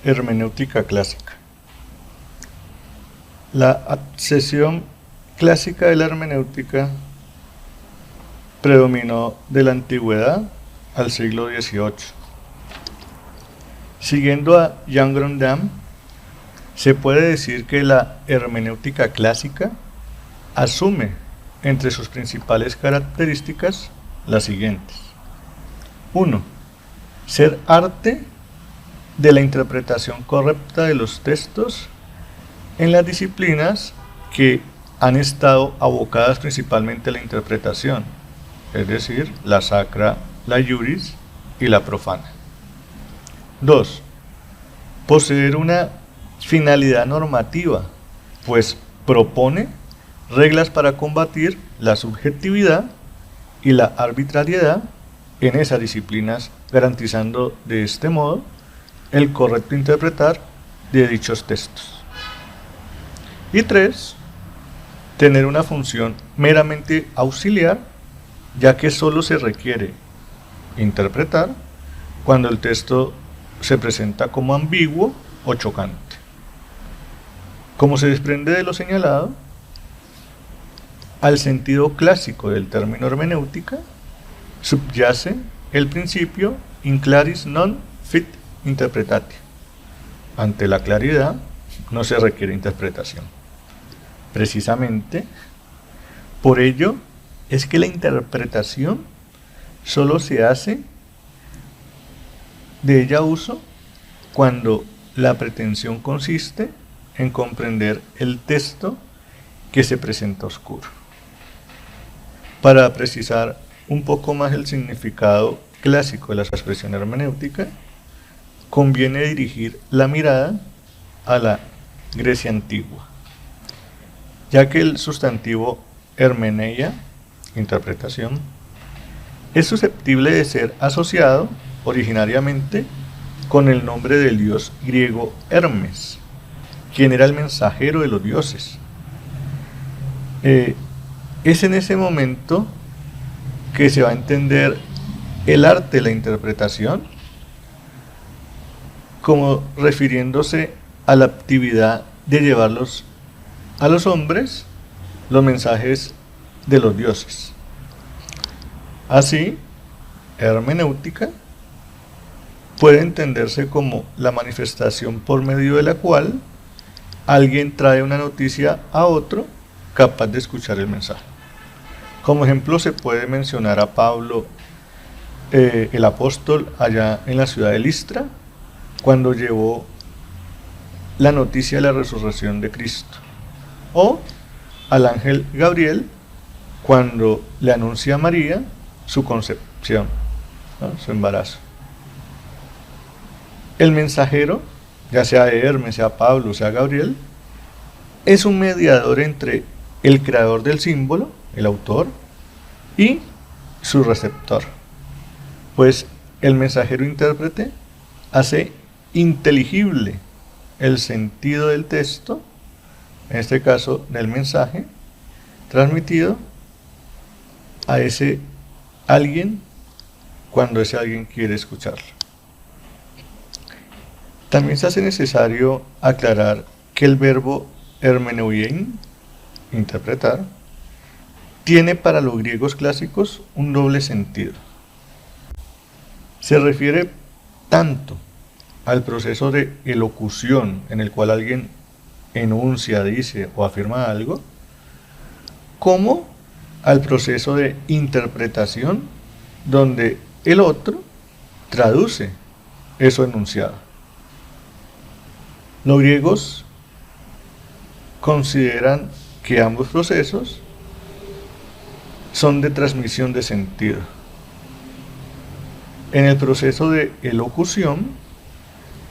hermenéutica clásica. La acepción clásica de la hermenéutica predominó de la antigüedad al siglo XVIII. Siguiendo a Jan Grondam, se puede decir que la hermenéutica clásica asume entre sus principales características las siguientes. 1. Ser arte de la interpretación correcta de los textos en las disciplinas que han estado abocadas principalmente a la interpretación, es decir, la sacra, la iuris y la profana. 2. Poseer una finalidad normativa, pues propone reglas para combatir la subjetividad y la arbitrariedad en esas disciplinas, garantizando de este modo el correcto interpretar de dichos textos. Y 3. Tener una función meramente auxiliar, ya que solo se requiere interpretar cuando el texto se presenta como ambiguo o chocante. Como se desprende de lo señalado, al sentido clásico del término hermenéutica subyace el principio in claris non fit interpretatio. Ante la claridad no se requiere interpretación. Precisamente por ello es que la interpretación solo se hace de ella uso cuando la pretensión consiste en comprender el texto que se presenta oscuro. Para precisar un poco más el significado clásico de la expresión hermenéutica, conviene dirigir la mirada a la Grecia antigua, ya que el sustantivo hermeneia, interpretación, es susceptible de ser asociado originariamente con el nombre del dios griego Hermes, quien era el mensajero de los dioses. Es en ese momento que se va a entender el arte de la interpretación como refiriéndose a la actividad de llevarlos a los hombres los mensajes de los dioses. Así, hermenéutica puede entenderse como la manifestación por medio de la cual alguien trae una noticia a otro capaz de escuchar el mensaje. Como ejemplo se puede mencionar a Pablo, el apóstol, allá en la ciudad de Listra, cuando llevó la noticia de la resurrección de Cristo, o al ángel Gabriel cuando le anuncia a María su concepción, ¿no? Su embarazo. El mensajero, ya sea Hermes, sea Pablo, sea Gabriel, es un mediador entre el creador del símbolo, el autor, y su receptor, pues el mensajero intérprete hace inteligible el sentido del texto, en este caso del mensaje, transmitido a ese alguien cuando ese alguien quiere escucharlo. También se hace necesario aclarar que el verbo hermeneuein, interpretar, tiene para los griegos clásicos un doble sentido. Se refiere tanto al proceso de elocución en el cual alguien enuncia, dice o afirma algo, como al proceso de interpretación donde el otro traduce eso enunciado. Los griegos consideran que ambos procesos son de transmisión de sentido. En el proceso de elocución,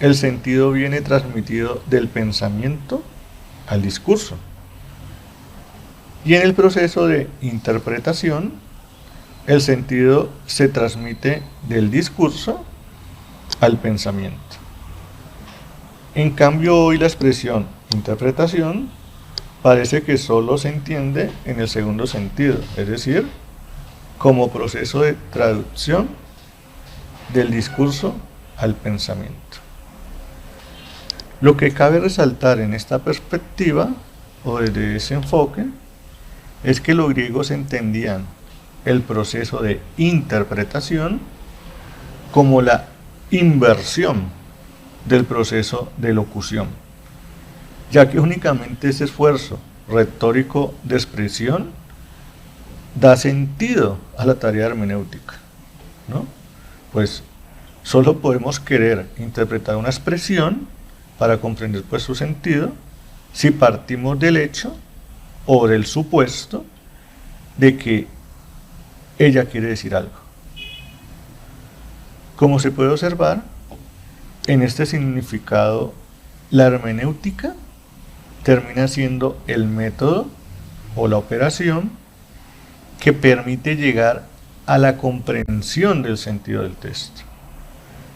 el sentido viene transmitido del pensamiento al discurso. Y en el proceso de interpretación, el sentido se transmite del discurso al pensamiento. En cambio, hoy la expresión interpretación parece que solo se entiende en el segundo sentido, es decir, como proceso de traducción del discurso al pensamiento. Lo que cabe resaltar en esta perspectiva o desde ese enfoque es que los griegos entendían el proceso de interpretación como la inversión del proceso de locución, ya que únicamente ese esfuerzo retórico de expresión da sentido a la tarea hermenéutica, ¿no? Pues solo podemos querer interpretar una expresión para comprender pues su sentido si partimos del hecho o del supuesto de que ella quiere decir algo. Como se puede observar, en este significado, la hermenéutica termina siendo el método o la operación que permite llegar a la comprensión del sentido del texto,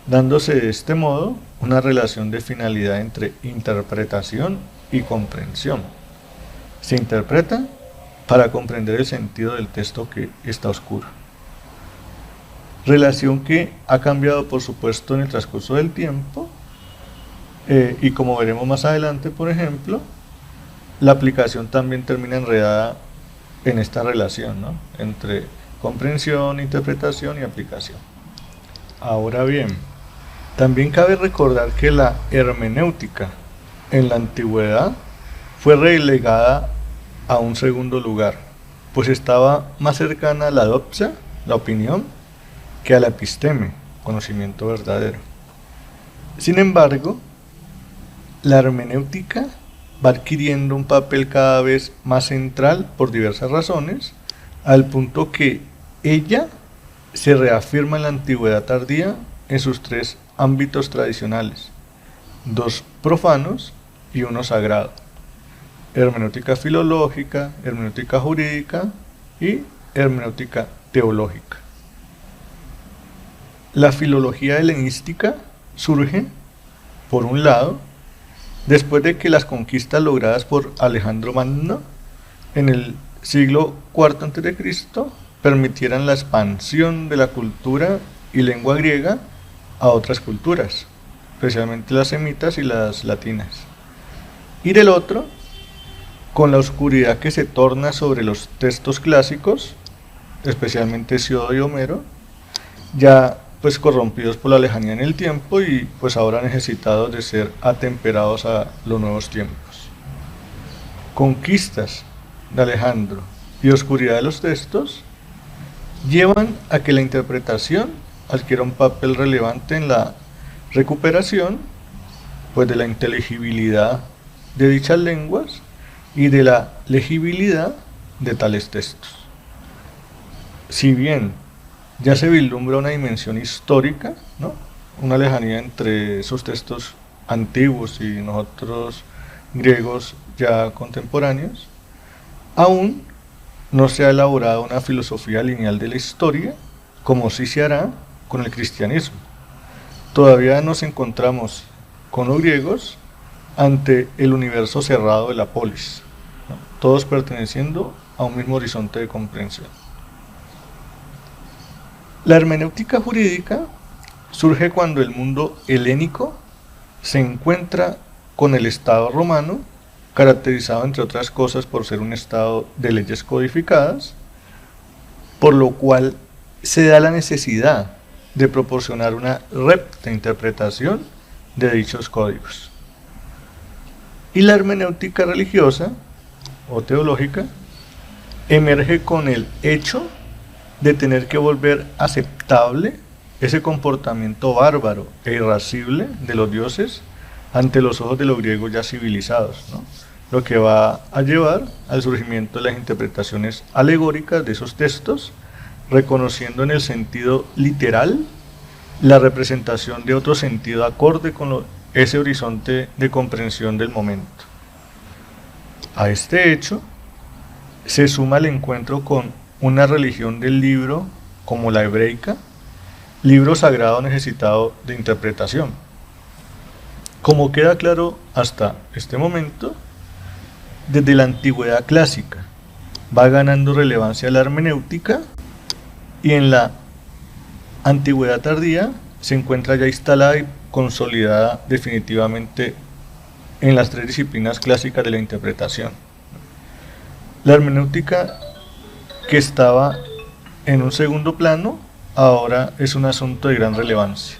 dándose de este modo una relación de finalidad entre interpretación y comprensión. Se interpreta para comprender el sentido del texto que está oscuro. Relación que ha cambiado, por supuesto, en el transcurso del tiempo, y como veremos más adelante, por ejemplo, la aplicación también termina enredada en esta relación, ¿no?, entre comprensión, interpretación y aplicación. Ahora bien, también cabe recordar que la hermenéutica en la antigüedad fue relegada a un segundo lugar, pues estaba más cercana a la doxa, la opinión, que a la episteme, conocimiento verdadero. Sin embargo, la hermenéutica va adquiriendo un papel cada vez más central por diversas razones, al punto que ella se reafirma en la antigüedad tardía en sus tres ámbitos tradicionales, dos profanos y uno sagrado: hermenéutica filológica, hermenéutica jurídica y hermenéutica teológica. La filología helenística surge, por un lado, después de que las conquistas logradas por Alejandro Magno en el siglo IV a.C. permitieran la expansión de la cultura y lengua griega a otras culturas, especialmente las semitas y las latinas. Y del otro, con la oscuridad que se torna sobre los textos clásicos, especialmente Hesíodo y Homero, ya pues corrompidos por la lejanía en el tiempo y pues ahora necesitados de ser atemperados a los nuevos tiempos. Conquistas de Alejandro y oscuridad de los textos llevan a que la interpretación adquiera un papel relevante en la recuperación pues de la inteligibilidad de dichas lenguas y de la legibilidad de tales textos. Si bien ya se vislumbra una dimensión histórica, ¿no?, una lejanía entre esos textos antiguos y nosotros griegos ya contemporáneos, aún no se ha elaborado una filosofía lineal de la historia, como sí se hará con el cristianismo. Todavía nos encontramos con los griegos ante el universo cerrado de la polis, ¿no?, todos perteneciendo a un mismo horizonte de comprensión. La hermenéutica jurídica surge cuando el mundo helénico se encuentra con el Estado romano, caracterizado entre otras cosas por ser un Estado de leyes codificadas, por lo cual se da la necesidad de proporcionar una recta interpretación de dichos códigos. Y la hermenéutica religiosa o teológica emerge con el hecho de tener que volver aceptable ese comportamiento bárbaro e irascible de los dioses ante los ojos de los griegos ya civilizados, ¿no?, lo que va a llevar al surgimiento de las interpretaciones alegóricas de esos textos, reconociendo en el sentido literal la representación de otro sentido acorde con ese horizonte de comprensión del momento. A este hecho se suma el encuentro con una religión del libro como la hebreica, libro sagrado necesitado de interpretación. Como queda claro hasta este momento, desde la antigüedad clásica va ganando relevancia la hermenéutica y en la antigüedad tardía se encuentra ya instalada y consolidada definitivamente en las tres disciplinas clásicas de la interpretación. La hermenéutica, que estaba en un segundo plano, ahora es un asunto de gran relevancia.